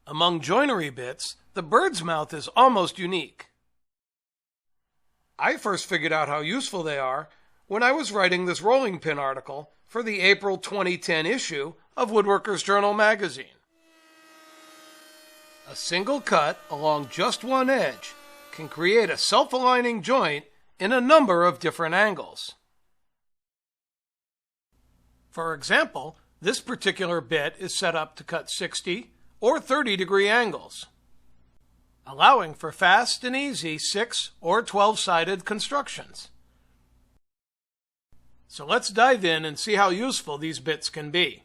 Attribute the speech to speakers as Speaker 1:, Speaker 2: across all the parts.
Speaker 1: Among joinery bits, the bird's mouth is almost unique. I first figured out how useful they are when I was writing this rolling pin article for the April 2010 issue of Woodworker's Journal magazine. A single cut along just one edge can create a self-aligning joint in a number of different angles. For example, this particular bit is set up to cut 60 or 30-degree angles, allowing for fast and easy 6 or 12-sided constructions. So let's dive in and see how useful these bits can be.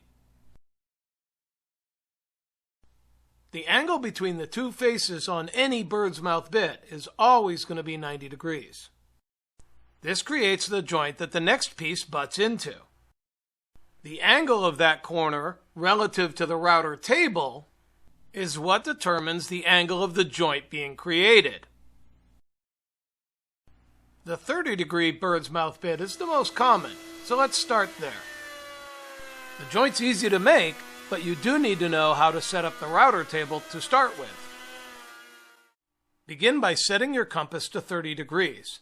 Speaker 1: The angle between the two faces on any bird's mouth bit is always going to be 90 degrees. This creates the joint that the next piece butts into. The angle of that corner relative to the router table is what determines the angle of the joint being created. The 30-degree bird's mouth bit is the most common, so let's start there. The joint's easy to make, but you do need to know how to set up the router table to start with. Begin by setting your compass to 30 degrees.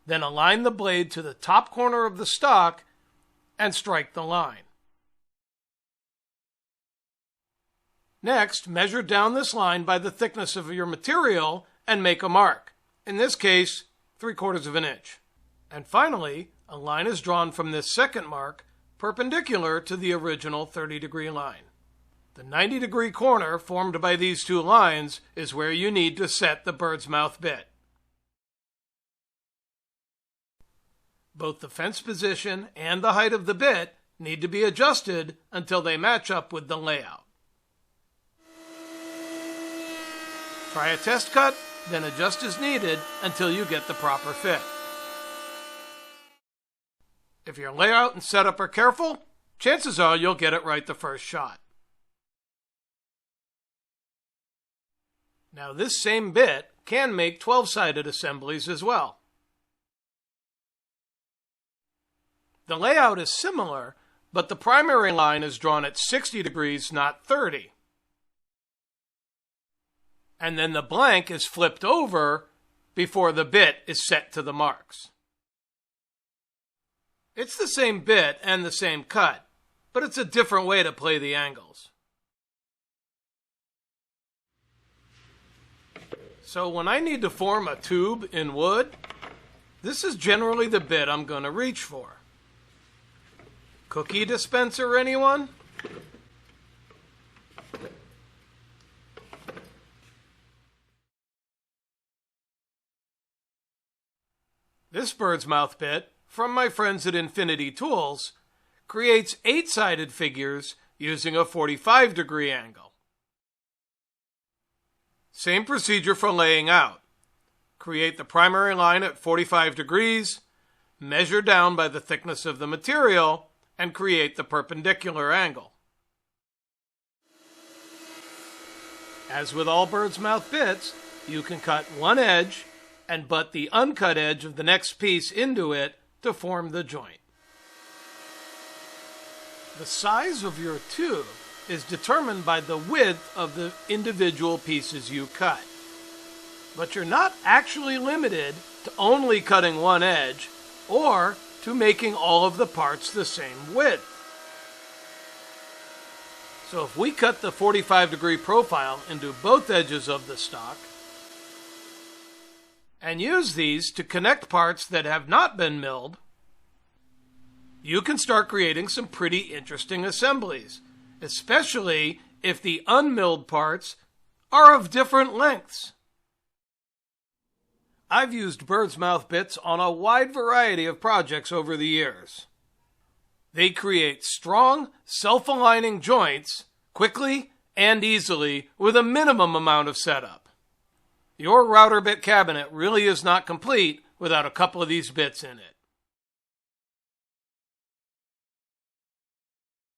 Speaker 1: Then align the blade to the top corner of the stock and strike the line. Next, measure down this line by the thickness of your material and make a mark. In this case, 3/4 of an inch. And finally, a line is drawn from this second mark perpendicular to the original 30-degree line. The 90-degree corner formed by these two lines is where you need to set the bird's mouth bit. Both the fence position and the height of the bit need to be adjusted until they match up with the layout. Try a test cut, then adjust as needed until you get the proper fit. If your layout and setup are careful, chances are you'll get it right the first shot. Now this same bit can make 12-sided assemblies as well. The layout is similar, but the primary line is drawn at 60 degrees, not 30. And then the blank is flipped over before the bit is set to the marks. It's the same bit and the same cut, but it's a different way to play the angles. So when I need to form a tube in wood, this is generally the bit I'm going to reach for. Cookie dispenser, anyone? This bird's mouth bit, from my friends at Infinity Tools, creates 8-sided figures using a 45-degree angle. Same procedure for laying out. Create the primary line at 45 degrees, measure down by the thickness of the material, and create the perpendicular angle. As with all bird's mouth bits, you can cut one edge and butt the uncut edge of the next piece into it to form the joint. The size of your tube is determined by the width of the individual pieces you cut. But you're not actually limited to only cutting one edge or to making all of the parts the same width. So if we cut the 45-degree profile into both edges of the stock and use these to connect parts that have not been milled, you can start creating some pretty interesting assemblies, especially if the unmilled parts are of different lengths. I've used bird's mouth bits on a wide variety of projects over the years. They create strong, self-aligning joints quickly and easily with a minimum amount of setup. Your router bit cabinet really is not complete without a couple of these bits in it.